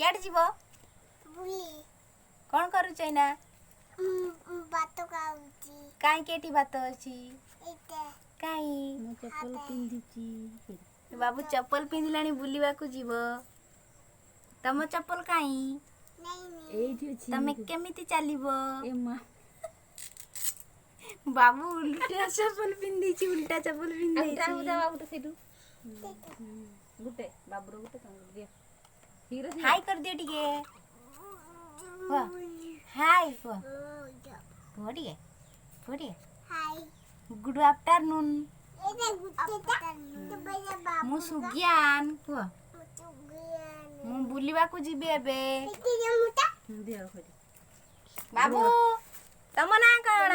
केड जीव बुली कौन करू चैना बात काउची काई केटी बात अछि एते काई ମୁଁ ଚପଲ ପିନ୍ଧିଛି बाबू चप्पल पिंधिलाणी बुलिबा को जीव तम चप्पल काई नहीं ଏଇଠି ଅଛି तमे केमिति चलिबो ଏ ମା बाबू उल्टा चप्पल पिंधिची उल्टा चप्पल पिंधिची ବାବୁଟେ ସେଇଠୁ ଗୋଟେ ବାବୁର ଗୋଟେ କାମ ଦିଅ ଶୀଘ୍ର हाय कर दियो टिके वाह हाय वाह फोड़िए फोड़िए हाय गुड आफ्टरनून एते गुट्टे तो भैया बाबू मु सुज्ञान वाह चुगियान मु बुलिबा को जीबे एबे एते जमुटा ଦିଅ ଖୋଲି बाबू तम ना कण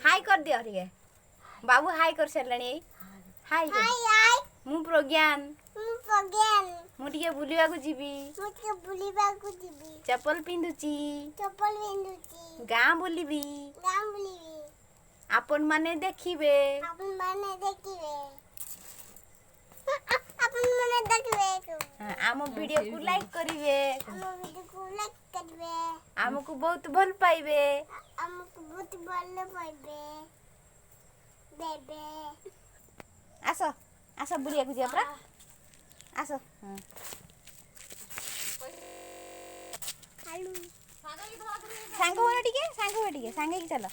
हाय कर दियो टिके बाबू हाय कर सरलाणी हाय कर हाय हाय मु प्रज्ञान मु पगेन मु टिके बुलिबा को जीबी मुझे बुलीबा को जीबी चप्पल पिंधुची चप्पल पिंधुची गाँ बुलिबी गाम बुलीबी आपन माने देखिबे अपन माने देखिबे अपन माने देखिबे आम वीडियो को लाइक करिवे हम वीडियो को लाइक करबे हमको बहुत भल पाइबे हमको बहुत भल पाइबे बेबे आसो आसो बुलिया को जिया परा आसो हेलो सांग हो टिके सांगे की चलो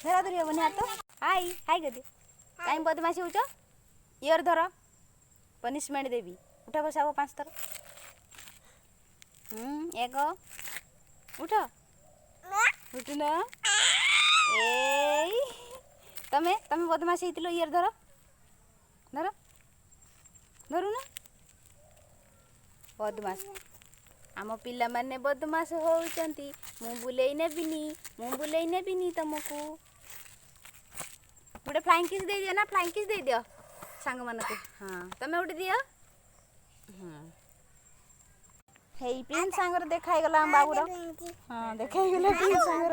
धरा धरी हबनी हाथ हाय हाय गदे काई बदमाशी होचो इयर धर पनिशमेंट देबी उठा बसाओ 5 थर एक उठ उठ ना ए तमे तमे बदमाशी हितलो इयर धर धर धरु ना बदमाश आम पिला माने बदमाश होउचंती मु बुलेई नेबिनी तुमको गोटे फ्लाइंग किस दे दियो ना फ्लाइंग किस दे दियो सांग मन को हाँ तमे उठे दियो हेई प्रिंस सांगर देखाई गला हम बाबूर हाँ देखाई गला प्रिंस सांगर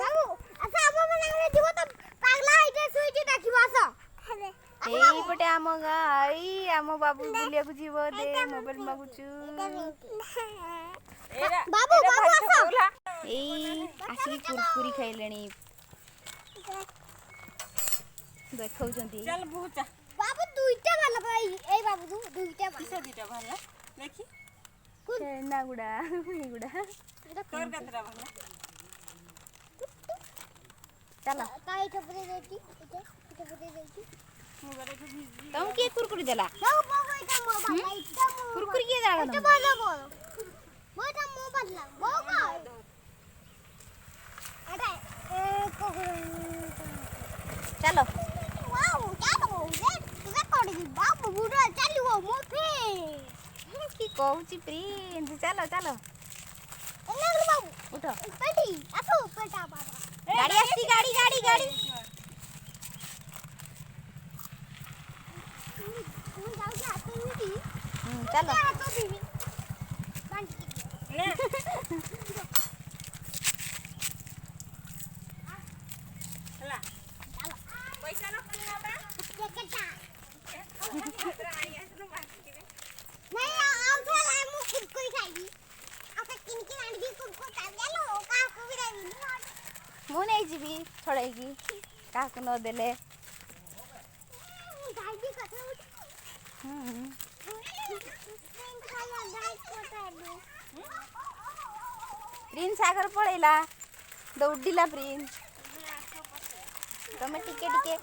बाबू अच्छा हम माने जीव तो पागला आइटे सुइटी देखिबो आसो एई पटे आम गाई आम बाबू बुलिया को जीव दे मोबाइल मागुचू बाबू बाबू आसो एई आसी कुरकुरी खाइलेनी देखौचंती ଚାଲ ବହୁତ बाबू दुईटा वाला भाई ए बाबू दुईटा वाला କିସ ଦିଟା ଭଲ ଦେଖି छेना गुड़ा गुड़ा ତୋର କେତେଟା ଭଲ चलो काई ठपरे देती इटे ठपरे देती ମୁଁ ଘରେ ତ ଭିଜି तुम के कुरकुरी देला बाबू बाबू इटा मो बाबा इटा मो कुरकुरी के देला इटा तुम बोलो बोलो वो इटा मो बदला बाबू अरे ए को चलो वाओ चलो ले कर दी बाबू बुरा चलो मो पे की कहूची प्रिंस चलो चलो एना बाबू उठो पेटी आसो पेटा बाबा गाड़ी आसी गाड़ी गाड़ी गाड़ी हम जाऊ जा आते चलो तो भी ହେଲା ପଇସା ନ କଲେ ନା केटा ପୁରା ଆଇ ଆସିଲୁ ବାକିବେ नहीं आउ चला मु कुरकुरी खाइबी आसे किनकी आंडी कुरकुरी खा गेलो का को भी देबी मु नहीं जीवी छोड़ेगी काकू न देले गाइडी कथा खाया गाइड कोटा दे प्रिंस आगर पळेला दौड़िला प्रिंस तमे टिके टिके